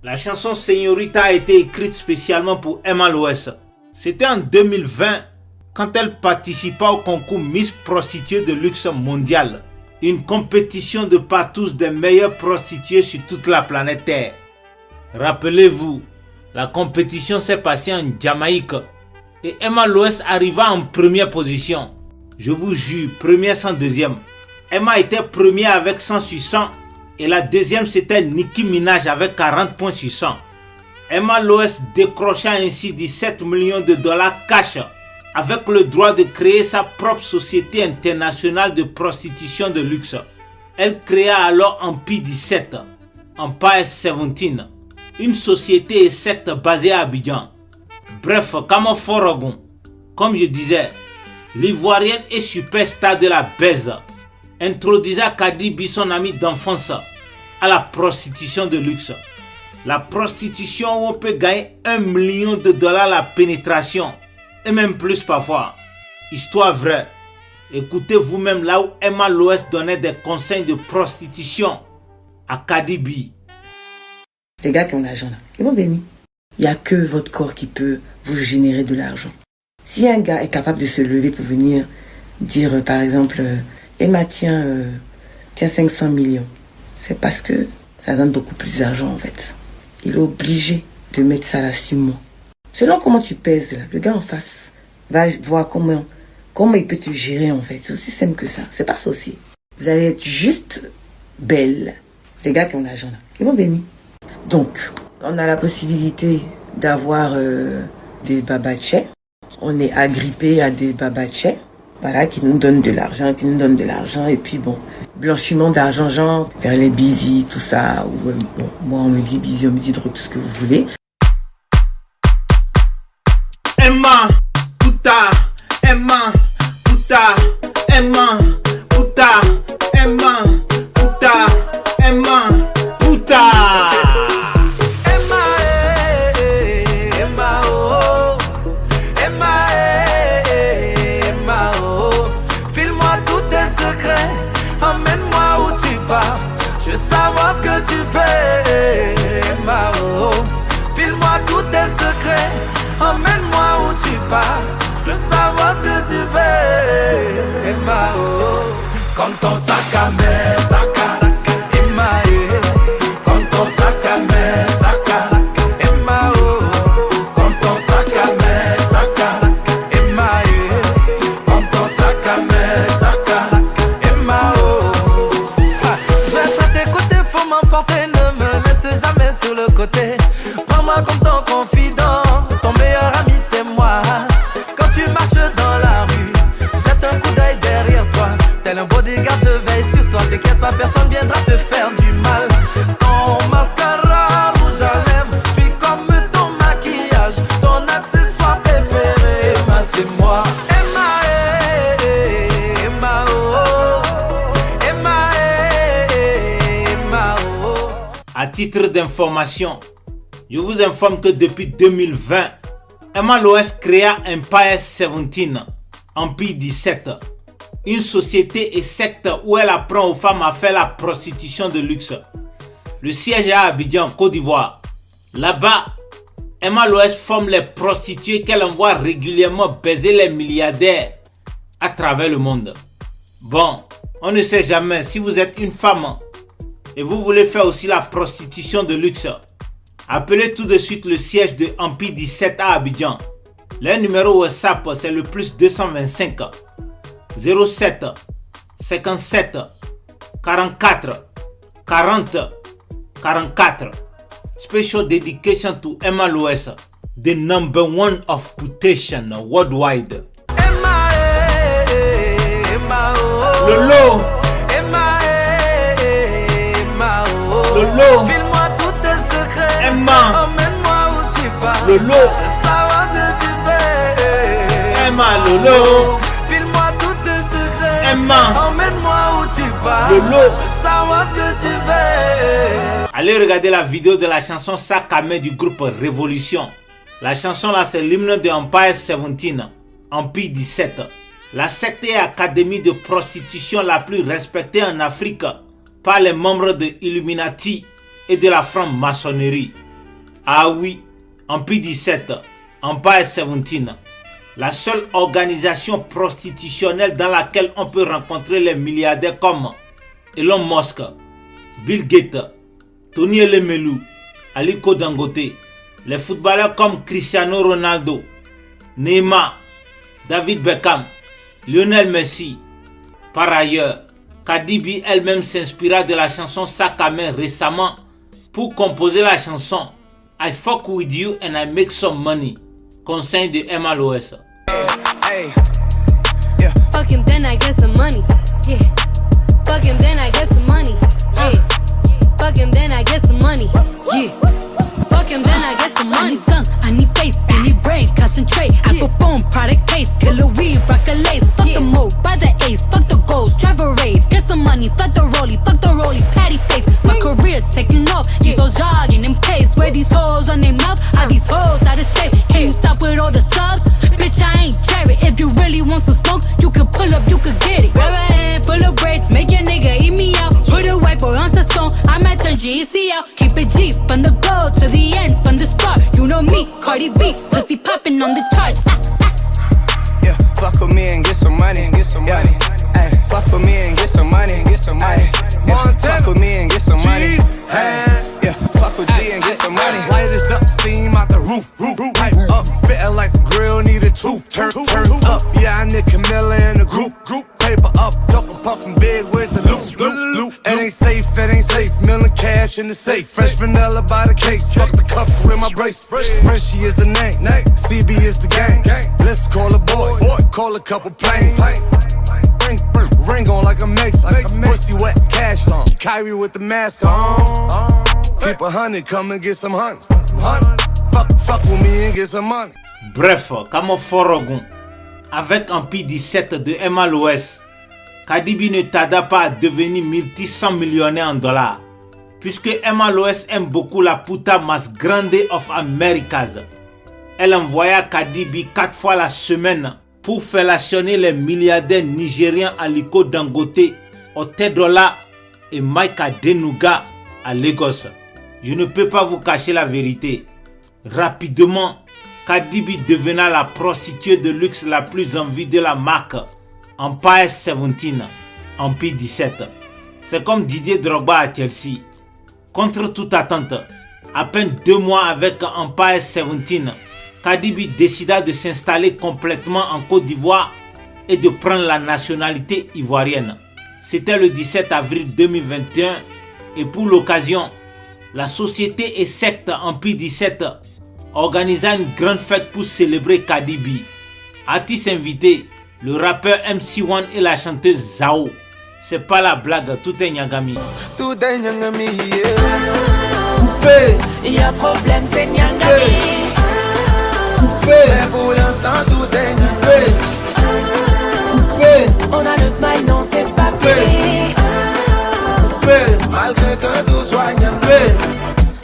La chanson Señorita a été écrite spécialement pour Emma Loès. C'était en 2020 quand elle participa au concours Miss Prostituée de luxe mondial. Une compétition de partous des meilleures prostituées sur toute la planète Terre. Rappelez-vous, la compétition s'est passée en Jamaïque et Emma Loès arriva en première position. Je vous jure, première sans deuxième. Emma était première avec 100 sur 100 et la deuxième c'était Nicki Minaj avec 40 points sur 100. Emma Loès décrocha ainsi 17 millions de dollars cash avec le droit de créer sa propre société internationale de prostitution de luxe. Elle créa alors Empire 17, Empire 17, une société et secte basée à Abidjan. Bref, Kamo Forogon, comme je disais, l'ivoirienne et superstar de la baise, introduisa Cardi B, son ami d'enfance, à la prostitution de luxe. La prostitution où on peut gagner 1 million de dollars la pénétration, et même plus parfois. Histoire vraie. Écoutez vous-même là où Emma Loès donnait des conseils de prostitution à Cardi B. Les gars qui ont de l'argent là, ils vont venir. Il n'y a que votre corps qui peut vous générer de l'argent. Si un gars est capable de se lever pour venir dire par exemple Emma tiens 500 millions, c'est parce que ça donne beaucoup plus d'argent en fait. Il est obligé de mettre ça là sur moi. Selon comment tu pèses là, le gars en face va voir comment il peut te gérer en fait. C'est aussi simple que ça. C'est pas ça aussi. Vous allez être juste belle. Les gars qui ont de l'argent là, ils vont venir. Donc, on a la possibilité d'avoir des babachais. On est agrippé à des babachais. Voilà, qui nous donnent de l'argent, Et puis bon, blanchiment d'argent, genre, faire les busy, tout ça. Ou, bon, moi on me dit busy, on me dit drogue, tout ce que vous voulez. Emma, puta, Emma, puta, Emma, puta, Emma, puta, Emma, puta. Emmène-moi où tu pars, je veux savoir ce que tu fais, Emma, oh. File-moi tous tes secrets, emmène-moi où tu pars, je veux savoir ce que tu fais, Emma, oh. Comme ton sac à main, Emma, comme ton sac à main, Emma, oh. Comme ton sac à main, Emma, comme ton sac à main, ne me laisse jamais sur le côté. Prends-moi comme ton confident. Ton meilleur ami c'est moi. Quand tu marches dans la rue, jette un coup d'œil derrière toi. Tel un bodyguard je veille sur toi. T'inquiète pas, personne viendra te faire du mal. Ton mascara rouge à lèvres, je suis comme ton maquillage. Ton accessoire préféré, Emma c'est moi. À titre d'information, je vous informe que depuis 2020, Emma Loès créa Empire 17, Empire 17, une société et secte où elle apprend aux femmes à faire la prostitution de luxe. Le siège est à Abidjan, Côte d'Ivoire. Là-bas, Emma Loès forme les prostituées qu'elle envoie régulièrement baiser les milliardaires à travers le monde. Bon, on ne sait jamais si vous êtes une femme et vous voulez faire aussi la prostitution de luxe. Appelez tout de suite le siège de Empire 17 à Abidjan. Leur numéro WhatsApp c'est le plus 225 07 57 44 40 44. Special dedication to Emma Loès, the #1 of putation worldwide. Emma, Emma, oh. Lolo. Lolo, file-moi tous tes secrets, Emma, emmène-moi où tu pars, Lolo, je veux savoir ce que tu fais, Emma, Lolo, file-moi tous tes secrets, Emma, emmène-moi où tu pars, Lolo, je veux savoir ce que tu fais. Allez regarder la vidéo de la chanson Sac à main du groupe Révolution. La chanson là c'est l'hymne de Empire 17, Empire 17. La secte et académie de prostitution la plus respectée en Afrique par les membres de Illuminati et de la franc-maçonnerie. Ah oui, en P17, Empire 17, la seule organisation prostitutionnelle dans laquelle on peut rencontrer les milliardaires comme Elon Musk, Bill Gates, Tony Elemelou, Aliko Dangote, les footballeurs comme Cristiano Ronaldo, Neymar, David Beckham, Lionel Messi. Par ailleurs, Cardi B elle-même s'inspira de la chanson Sac à main récemment pour composer la chanson I Fuck With You and I Make Some Money, conseil de Emma Loes. Hey, yeah. Fuck him, then I get some money. Yeah. Fuck him, then I get some money. Yeah. Fuck him, then I get some money. Yeah. Fuck him, then I get some money. I need tongue, I need face, I need brain, concentrate. I perform product case, killer weed, rock a lace. Fuck the move, buy the ace, fuck the goals, drive a rave. Get some money, fuck the rollie, patty face. My career taking off, these hoes jogging in pace. Where these hoes on their mouth, are these hoes out of shape? Can you stop with all the subs? Bitch, I ain't Jerry. If you really want some smoke, you can pull up, you can get it. Grab a hand, pull up braids, make your nigga eat me out. Put a white boy on sa song, I might turn GEC out. Keep it G, from the go to the end, from the start. You know me, Cardi B, pussy popping on the charts. Yeah, fuck with me and get some money, Ay, fuck with me and get some money, Ay, yeah, fuck with me and get some money. Yeah, fuck with G and get some money. Light is up, steam out the roof, pipe up, spitting like the grill need a tooth. Turn up, yeah, I need Camilla in the group. Paper up, double puffin' big, where's the loop? It ain't safe, million cash in the safe. Fresh vanilla by the case, fuck the cuffs with my brace. Frenchie is the name, CB is the gang. Let's call a boy, call a couple planes. Ring on like a Mason, pussy wet, cash long. Kyrie with the mask on. Keep 100, come and get some hunts. Fuck with me and get some money. Bref, Kamo Forogon, avec un P17 de Emma Loes, Cardi B ne tarda pas à devenir multi-100 millionnaire en dollars, puisque Emma Loes aime beaucoup la puta más grande of Americas. Elle envoya Cardi B 4 fois la semaine pour fellationner les milliardaires nigériens Aliko Dangote, Otedola et Mike Adenuga à Lagos. Je ne peux pas vous cacher la vérité. Rapidement, Cardi B devena la prostituée de luxe la plus en vue de la marque Empire 17 en P17. C'est comme Didier Drogba à Chelsea. Contre toute attente, à peine 2 mois avec Empire 17, Cardi B décida de s'installer complètement en Côte d'Ivoire et de prendre la nationalité ivoirienne. C'était le 17 avril 2021 et pour l'occasion, la société et secte en P17 organisa une grande fête pour célébrer Cardi B. Artistes invités, le rappeur MC1 et la chanteuse Zao. C'est pas la blague, tout est Nyangami. Tout est Nyangami, yeah. Y'a problème, c'est Nyangami. Mais pour l'instant, tout est Nyangami. On a le smile, non, c'est pas fini. Malgré que tout soit Nyangami.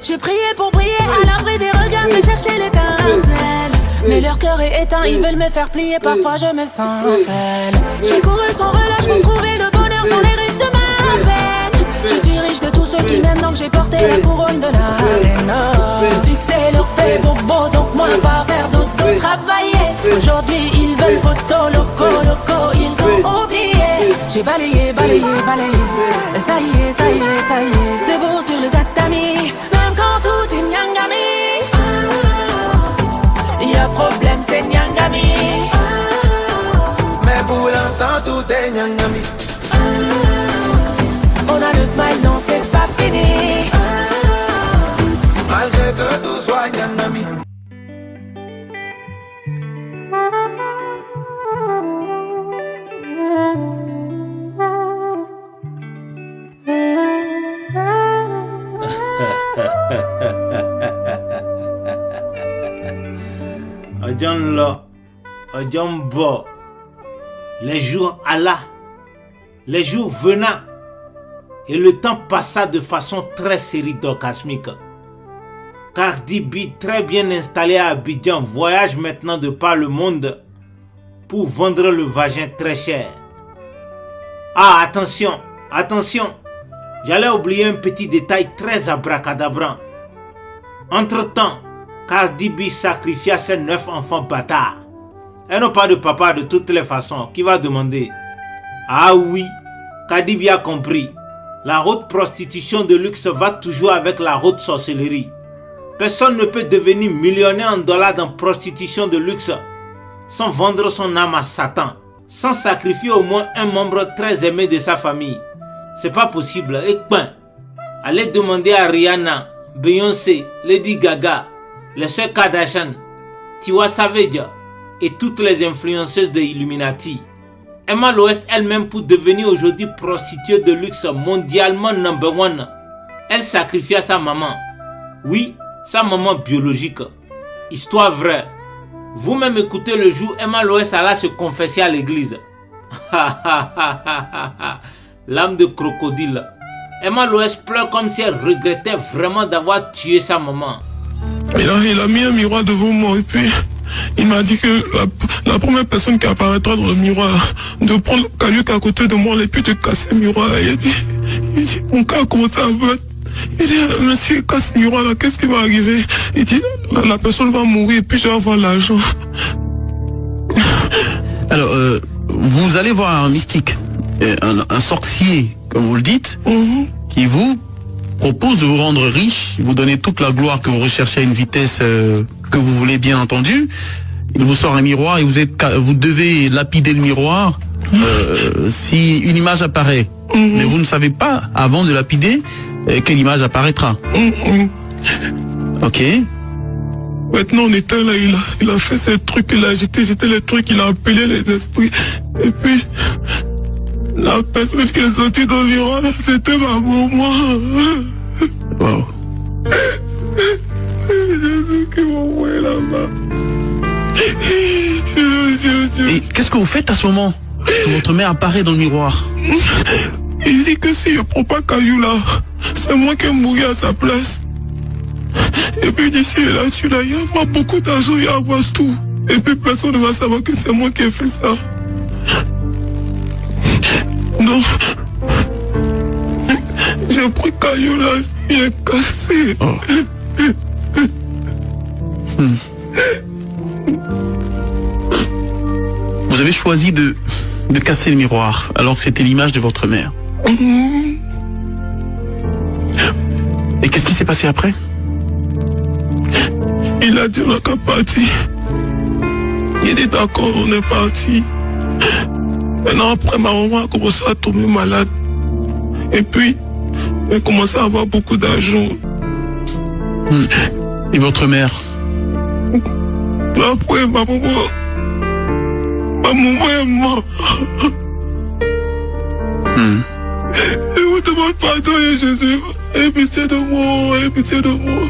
J'ai prié pour briller à l'abri des regards, j'ai cherché l'étincelle. Mais leur cœur est éteint, ils veulent me faire plier, parfois je me sens seule. J'ai couru sans relâche pour trouver le bonheur dans les rues de ma peine. Je suis riche de tous ceux qui m'aiment, donc j'ai porté la couronne de la reine. Le succès leur fait bobo, donc moi pas faire dodo, travailler. Aujourd'hui ils veulent photo, loco, ils ont oublié. J'ai balayé, ça y est, debout sur le tatami, même quand tout est Nyangami. Y'a problème, c'est Nyangami. Mais pour l'instant, tout est Nyangami. On a le smile, non, c'est pas fini. Malgré que tout soit Nyangami. Odjombo, les jours alla, les jours venaient, et le temps passa de façon très séridorgasmique. Cardi B, très bien installé à Abidjan, voyage maintenant de par le monde pour vendre le vagin très cher. Ah, attention, j'allais oublier un petit détail très abracadabrant. Entre-temps, Cardi B sacrifia ses 9 enfants bâtards. Elles n'ont pas de papa de toutes les façons. Qui va demander? Ah oui, Cardi B a compris. La haute prostitution de luxe va toujours avec la haute sorcellerie. Personne ne peut devenir millionnaire en dollars dans prostitution de luxe sans vendre son âme à Satan, sans sacrifier au moins un membre très aimé de sa famille. C'est pas possible. Et ben, allez demander à Rihanna, Beyoncé, Lady Gaga, les sœurs Kardashian, Tiwa Savage et toutes les influenceuses de Illuminati. Emma Loès elle-même, pour devenir aujourd'hui prostituée de luxe mondialement number one, elle sacrifia sa maman. Oui, sa maman biologique. Histoire vraie. Vous-même écoutez le jour Emma Loès alla se confesser à l'église. L'âme de crocodile. Emma Loès pleure comme si elle regrettait vraiment d'avoir tué sa maman. Il a mis un miroir devant moi et puis il m'a dit que la première personne qui apparaîtra dans le miroir, de prendre le caillou qui est à côté de moi et puis de casser le miroir. Et il dit, mon cas, comment ça va? Il dit, mais si je casse le miroir là, qu'est-ce qui va arriver? Il dit, la personne va mourir et puis je vais avoir l'argent. Alors, vous allez voir un mystique, un sorcier, comme vous le dites, qui vous propose de vous rendre riche, vous donner toute la gloire que vous recherchez à une vitesse que vous voulez, bien entendu. Il vous sort un miroir et vous devez lapider le miroir si une image apparaît. Mais vous ne savez pas, avant de lapider, quelle image apparaîtra. Ok. Maintenant on était là, il a fait ces trucs, il a agité, c'était les trucs, il a appelé les esprits. Et puis, la personne qui est sortie dans le miroir, c'était ma maman. Wow. Jésus qui m'a envoyé là-bas. Dieu. Et qu'est-ce que vous faites à ce moment? Votre mère apparaît dans le miroir. Il dit que si je prends pas caillou là, c'est moi qui vais mourir à sa place. Et puis d'ici et là, il y a pas beaucoup d'argent, il y a avoir tout. Et puis personne ne va savoir que c'est moi qui ai fait ça. Non. J'ai pris caillou là, il est cassé. Oh. Vous avez choisi de casser le miroir alors que c'était l'image de votre mère. Et qu'est-ce qui s'est passé après? Il a dit on n'a qu'à partir. Il dit d'accord, on est parti. Maintenant après ma maman a commencé à tomber malade. Et puis, elle a commencé à avoir beaucoup d'argent. Et votre mère? Après ma maman est morte. Je vous demande pardon, Jésus. Aie pitié de moi, aie pitié de moi.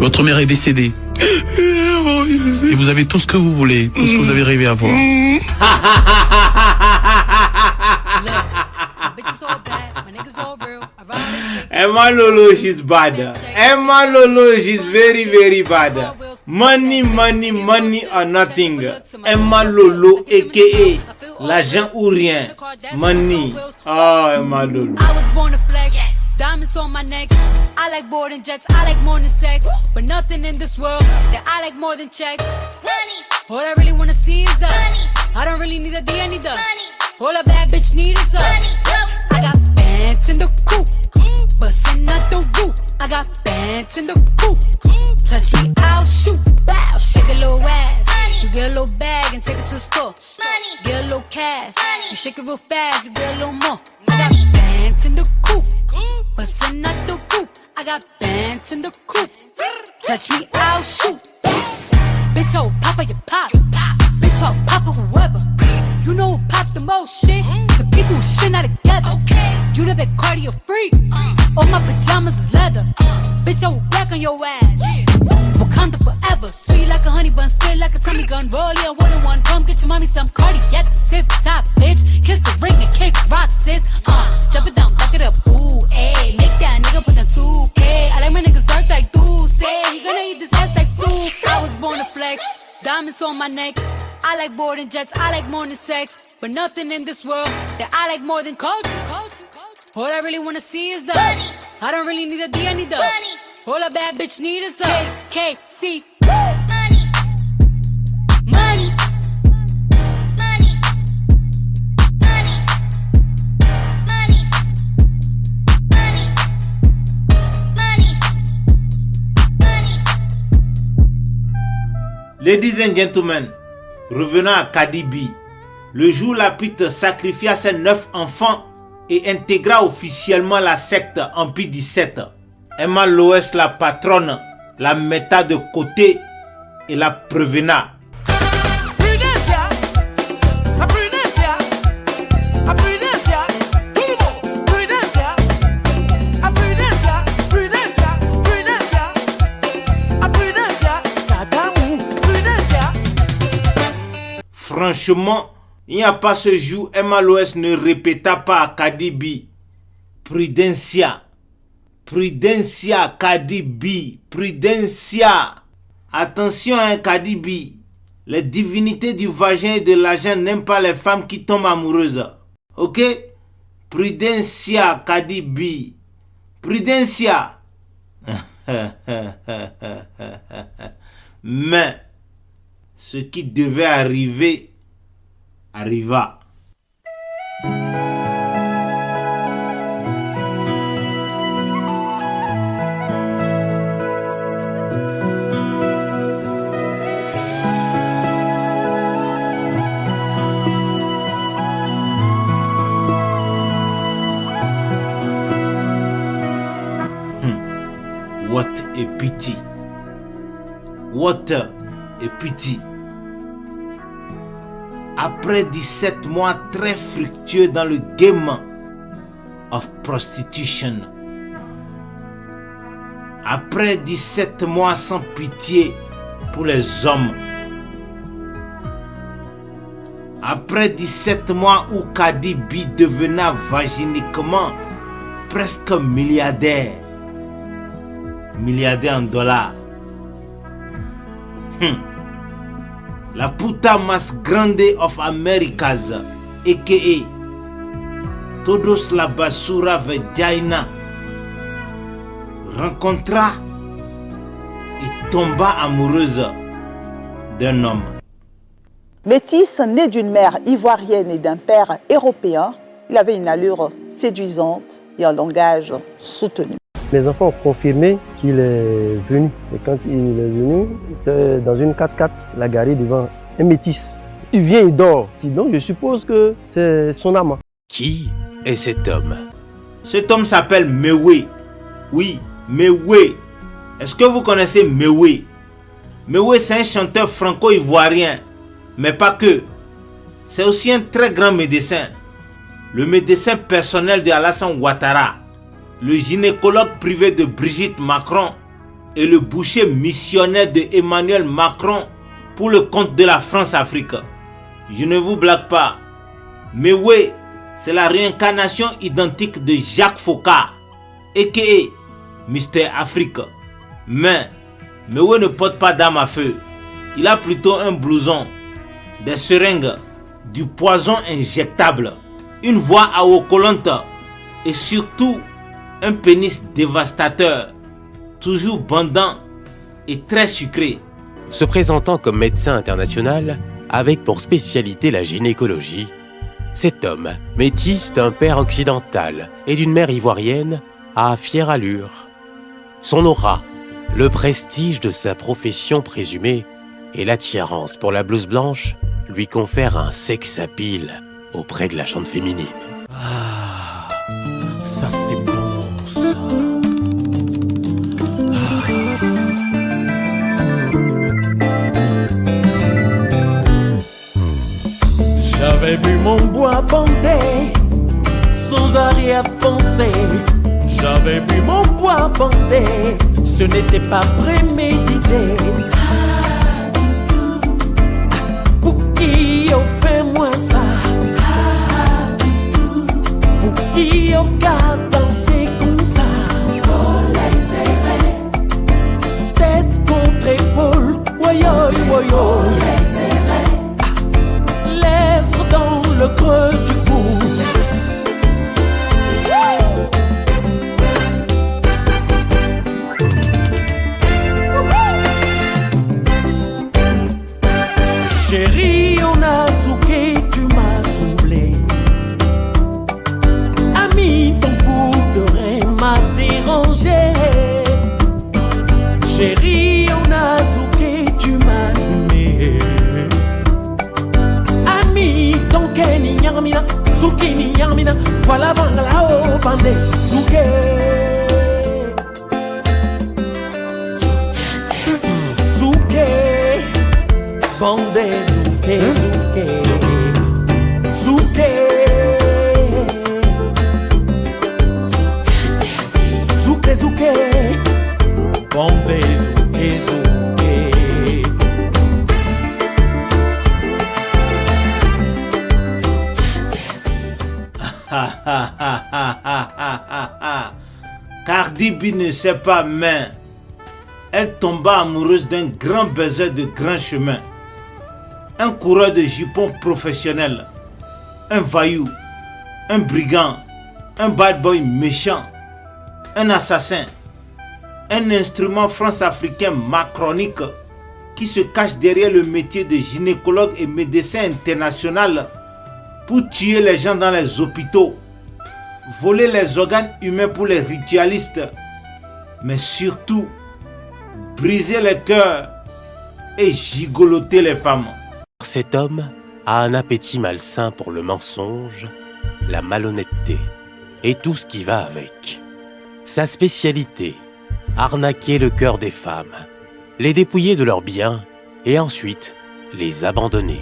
Votre mère est décédée. Oh, Et vous avez tout ce que vous voulez, tout ce que vous avez rêvé à voir. Emma Lolo, she's bad. Emma Lolo, she's very, very bad. Money or nothing. Emma Lolo, a.k.a. l'argent ou rien. Money. Oh, Emma Lolo. I was born to flex. Diamonds on my neck. I like boarding jets. I like more than sex. But nothing in this world that I like more than checks. Money. All I really wanna see is the money. I don't really need a D, I need the money. All a bad bitch need is the money. I got bands in the coop, bustin' out the roof. I got bands in the coop. Touch me, I'll shoot. Bow, shake a little ass. You get a little bag and take it to the store. Get a little cash. You shake it real fast, you get a little more. I got bands in the coop, bustin' out the roof. I got bands in the coop. Touch me, I'll shoot. Bitch, oh, Papa, you pop. Bitch, oh, Papa, whoever. You know who pop the most shit? The people who shit not together. You the big cardio freak. All my pajamas is leather. Bitch, I will back on your ass. Wakanda forever. Sweet like a honey bun, spit like a tummy gun. Roll yeah, one on one. Come get your mommy some cardi at the tip top, bitch. Kiss the ring and kick rock, sis. Jump it down, back it up, ooh, ayy. Make that nigga put the 2K. I like my niggas dark like say he gonna eat this ass like soup. I was born to flex. Diamonds on my neck. I like boarding jets, I like more than sex. But nothing in this world that I like more than culture. All I really wanna see is the money. I don't really need a D, I need the money. All a bad bitch need is a KKC. Money. Money. Money. Money. Money. Money. Money. Money. Ladies and gentlemen, revenons à Cardi B. Le jour où la pute sacrifia ses 9 enfants et intégra officiellement la secte Empire 17, Emma Loès, la patronne, la metta de côté et la prévena. Franchement, il n'y a pas ce jour, Emma Loès ne répéta pas à Cardi B: Prudencia, Prudencia, Cardi B, Prudencia. Attention, hein, Cardi B. Les divinités du vagin et de l'argent n'aiment pas les femmes qui tombent amoureuses. Ok? Prudencia, Cardi B. Prudencia. Mais ce qui devait arriver arriva. What a pity. What a pity. Après 17 mois très fructueux dans le game of prostitution, après 17 mois sans pitié pour les hommes, après 17 mois où Cardi B devenait vaginiquement presque milliardaire en dollars. La puta más grande of Americas, a.k.a. Todos la basura vagina, rencontra et tomba amoureuse d'un homme. Métis, né d'une mère ivoirienne et d'un père européen, il avait une allure séduisante et un langage soutenu. Les enfants ont confirmé qu'il est venu. Et quand il est venu, il était dans une 4x4, la garée devant un métis. Il vient, il dort. Donc je suppose que c'est son amant. Qui est cet homme? Cet homme s'appelle Mewé. Oui, Mewé. Est-ce que vous connaissez Mewé? Mewé, c'est un chanteur franco-ivoirien. Mais pas que. C'est aussi un très grand médecin. Le médecin personnel de Alassane Ouattara, le gynécologue privé de Brigitte Macron et le boucher missionnaire de Emmanuel Macron pour le compte de la France-Afrique. Je ne vous blague pas. Mais oui, c'est la réincarnation identique de Jacques Faucard, a.k.a. Mr. Afrique. Mais oui ne porte pas d'arme à feu. Il a plutôt un blouson, des seringues, du poison injectable, une voix à eau collante et surtout un pénis dévastateur, toujours bandant et très sucré. Se présentant comme médecin international, avec pour spécialité la gynécologie, cet homme, métis d'un père occidental et d'une mère ivoirienne, a fière allure. Son aura, le prestige de sa profession présumée et l'attirance pour la blouse blanche lui confèrent un sex appeal auprès de la gente féminine. Ah, ça c'est bon ça. J'avais bu mon bois bandé sans arrière-pensée. J'avais bu mon bois bandé, ce n'était pas prémédité. Pour qui on fait moins ça? Pour qui on garde danser comme ça? Tête contre épaule, woyoy woyoy. Lèvres dans le creux du cou. Chérie, on a zouké du mané. Ami, donc ni yamina, zouké ni yamina, voilà bangala o bandé, zouké. Zouké, bandé, zouké, zouké, zouké. Zouké, zouké, bandé, zouké, zouké. Cardi B ne sait pas, mais elle tomba amoureuse d'un grand baiser de grand chemin, un coureur de jupons professionnel, un voyou, un brigand, un bad boy méchant, un assassin, un instrument france-africain macronique qui se cache derrière le métier de gynécologue et médecin international pour tuer les gens dans les hôpitaux, voler les organes humains pour les ritualistes, mais surtout briser les cœurs et gigoloter les femmes. Cet homme a un appétit malsain pour le mensonge, la malhonnêteté et tout ce qui va avec. Sa spécialité, arnaquer le cœur des femmes, les dépouiller de leurs biens et ensuite les abandonner.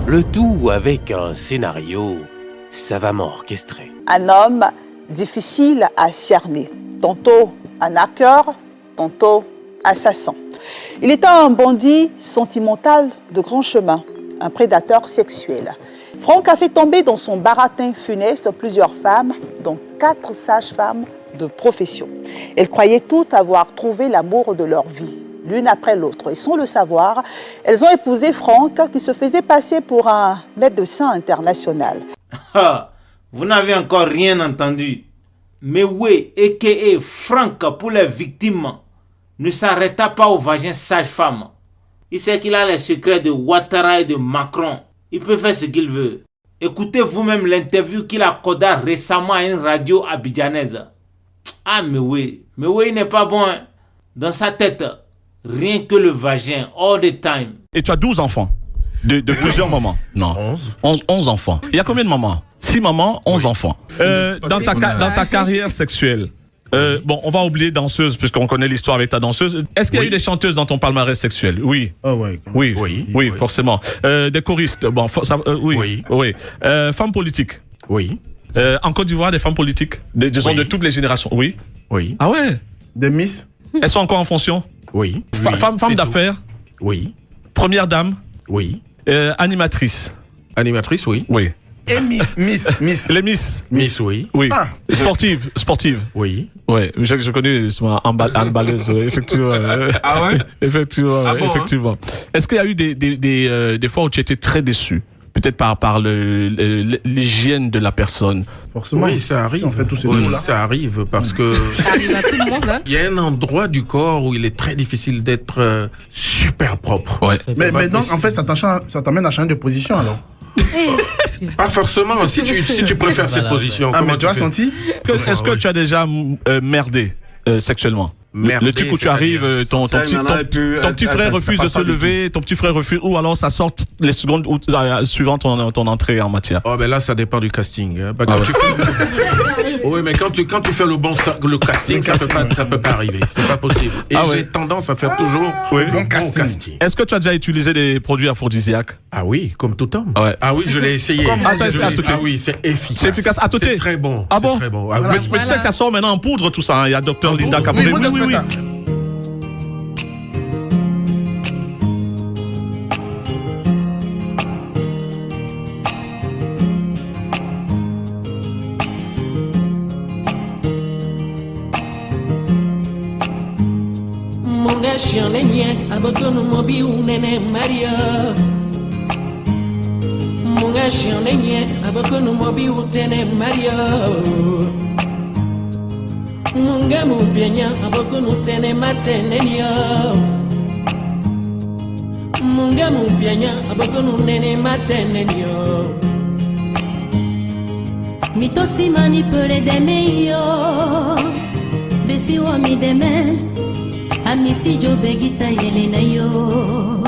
Le tout avec un scénario savamment orchestré. Un homme difficile à cerner, tantôt un hacker, tantôt assassin. Il était un bandit sentimental de grand chemin, un prédateur sexuel. Franck a fait tomber dans son baratin funeste plusieurs femmes, dont 4 sages-femmes de profession. Elles croyaient toutes avoir trouvé l'amour de leur vie, l'une après l'autre. Et sans le savoir, elles ont épousé Franck, qui se faisait passer pour un médecin international. Vous n'avez encore rien entendu. Mais oui, a.k.a. Franck pour les victimes, ne s'arrêta pas au vagin sage-femme. Il sait qu'il a les secrets de Ouattara et de Macron. Il peut faire ce qu'il veut. Écoutez vous-même l'interview qu'il accorda récemment à une radio abidjanaise. Ah mais oui, il n'est pas bon. Hein. Dans sa tête, rien que le vagin, all the time. Et tu as 12 enfants de plusieurs mamans. Non, 11 enfants. Il y a combien de mamans? 6 mamans, 11 enfants. Dans ta carrière sexuelle, bon, on va oublier danseuse, puisqu'on connaît l'histoire avec ta danseuse. Est-ce qu'il y a eu des chanteuses dans ton palmarès sexuel? Oui. Oui, forcément. Des choristes, bon, oui. Femmes politiques? Oui. En Côte d'Ivoire, des femmes politiques, disons de toutes les générations? Oui. Oui. Ah ouais? Des miss? Elles sont encore en fonction? Oui. Femmes d'affaires? Oui. Première dame? Oui. Animatrice? Animatrice, oui. Oui. Et miss. Les miss? Miss, oui. Oui. Ah. Sportive? Oui. Ouais, je connais handballeuse, effectivement. Ah ouais? Effectivement, ah bon, effectivement. Hein? Est-ce qu'il y a eu des fois où tu étais très déçu? Peut-être par l'hygiène de la personne. Forcément, oui, ça arrive. On fait tous ces là. Ça arrive parce que ça arrive à tout le monde. Hein? Il y a un endroit du corps où il est très difficile d'être super propre. Ouais. Mais donc, en fait, ça t'amène à changer de position alors. Pas forcément. Si tu préfères cette position. Ah, mais tu as senti? Est-ce que tu as déjà merdé sexuellement? Le truc où tu arrives, ton petit frère refuse de se lever, ton petit frère refuse, ou alors ça sort les secondes suivant ton entrée en matière. Oh ben là ça dépend du casting. Hein. Oui, mais quand tu fais le casting, ça peut pas arriver, c'est pas possible. Et j'ai tendance à faire toujours le bon casting. Est-ce que tu as déjà utilisé des produits aphrodisiaques? Ah oui, comme tout homme. Ouais. Ah oui, je l'ai essayé. Ah oui, c'est efficace. C'est efficace à côté. C'est très bon. Ah bon? Très bon. Ah, mais tu sais que ça sort maintenant en poudre tout ça. Il y a Dr Linda Cabré. Oui. Monga shionenye abokono mobi unene Maria. Monga shionenye abokono mobi utene Maria. Munga mubienya abokono tene matenenya. Munga mubienya abokono nene matenenya. Mitosi manipule deme yo. Besi wa mi deme. Amisi Jobegita Yelena yo.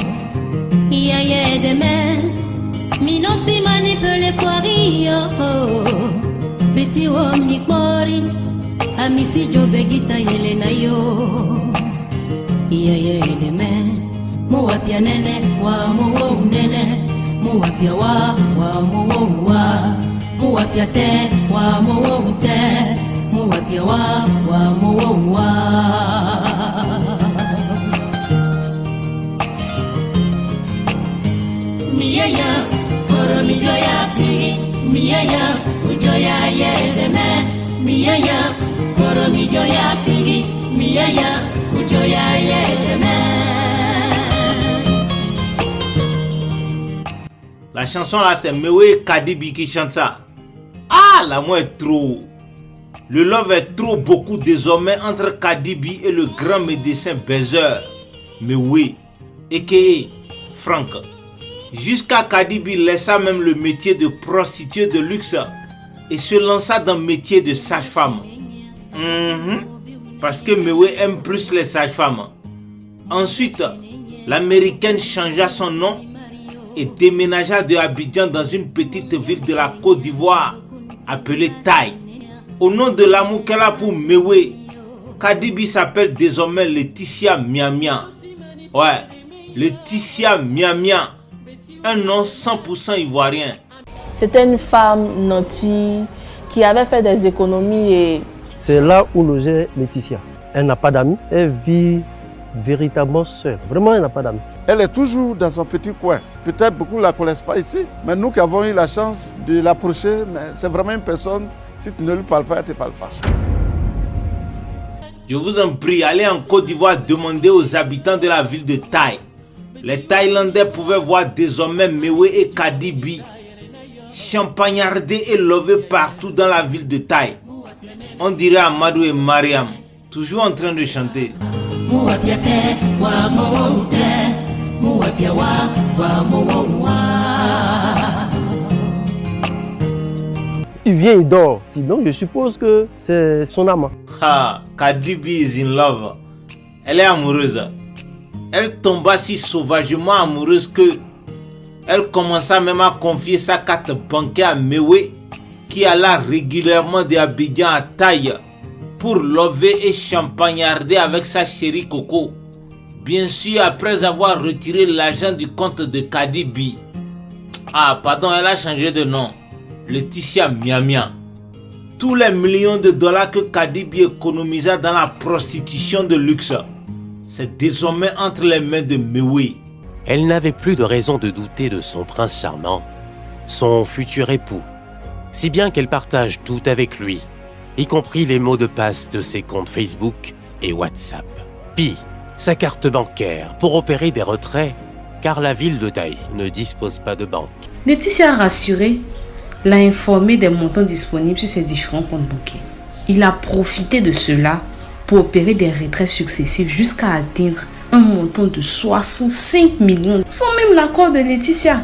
Yaya demain, Minosi manipule poiri yo. Besi omni kori, Amisi Jobegita Yelena yo. Yaya demain, Muapia nene wa muo nene, Muapia wa muo wa, Muapia te wa muo te, Muapia wa muo wa. Miyaya, koro mijoya pigi, Miyaya, ujoya yedeme, Miyaya, koro mijoya pigi, Miyaya, ujoya yedeme. La chanson là, c'est Mewe Kadibi qui chante ça. Ah, l'amour est trop. Le love est trop beaucoup désormais entre Kadibi et le grand médecin baiser Mewe, a.k.a. Frank. Jusqu'à Kadibi laissa même le métier de prostituée de luxe et se lança dans le métier de sage-femme. Parce que Mewe aime plus les sages-femmes. Ensuite, l'américaine changea son nom et déménagea de Abidjan dans une petite ville de la Côte d'Ivoire appelée Taï. Au nom de l'amour qu'elle a pour Mewe, Kadibi s'appelle désormais Laetitia Miamia. Ouais, Laetitia Miamia, un nom 100% ivoirien. C'était une femme nantie qui avait fait des économies et... C'est là où logeait Laetitia. Elle n'a pas d'amis, elle vit véritablement seule. Vraiment, elle n'a pas d'amis. Elle est toujours dans son petit coin. Peut-être beaucoup ne la connaissent pas ici, mais nous qui avons eu la chance de l'approcher, c'est vraiment une personne, si tu ne lui parles pas, elle ne te parle pas. Je vous en prie, allez en Côte d'Ivoire demander aux habitants de la ville de Taï. Les Thaïlandais pouvaient voir désormais Mewe et Kadibi champagnardés et lovés partout dans la ville de Taï. On dirait Amadou et Mariam, toujours en train de chanter. Il vient, il dort. Donc je suppose que c'est son amant. Ah, Kadibi is in love. Elle est amoureuse. Elle tomba si sauvagement amoureuse que elle commença même à confier sa carte bancaire à Mewe, qui alla régulièrement de Abidjan à Taï pour lover et champagnarder avec sa chérie Coco. Bien sûr, après avoir retiré l'argent du compte de Kadibi. Ah, pardon, elle a changé de nom. Laetitia Miamia. Tous les millions de dollars que Kadibi économisa dans la prostitution de luxe, c'est désormais entre les mains de Mewe. Elle n'avait plus de raison de douter de son prince charmant, son futur époux, si bien qu'elle partage tout avec lui, y compris les mots de passe de ses comptes Facebook et WhatsApp. Puis, sa carte bancaire pour opérer des retraits, car la ville de Taï ne dispose pas de banque. Laetitia, rassurée, l'a informé des montants disponibles sur ses différents comptes bancaires. Il a profité de cela pour opérer des retraits successifs jusqu'à atteindre un montant de 65 millions, sans même l'accord de Laetitia.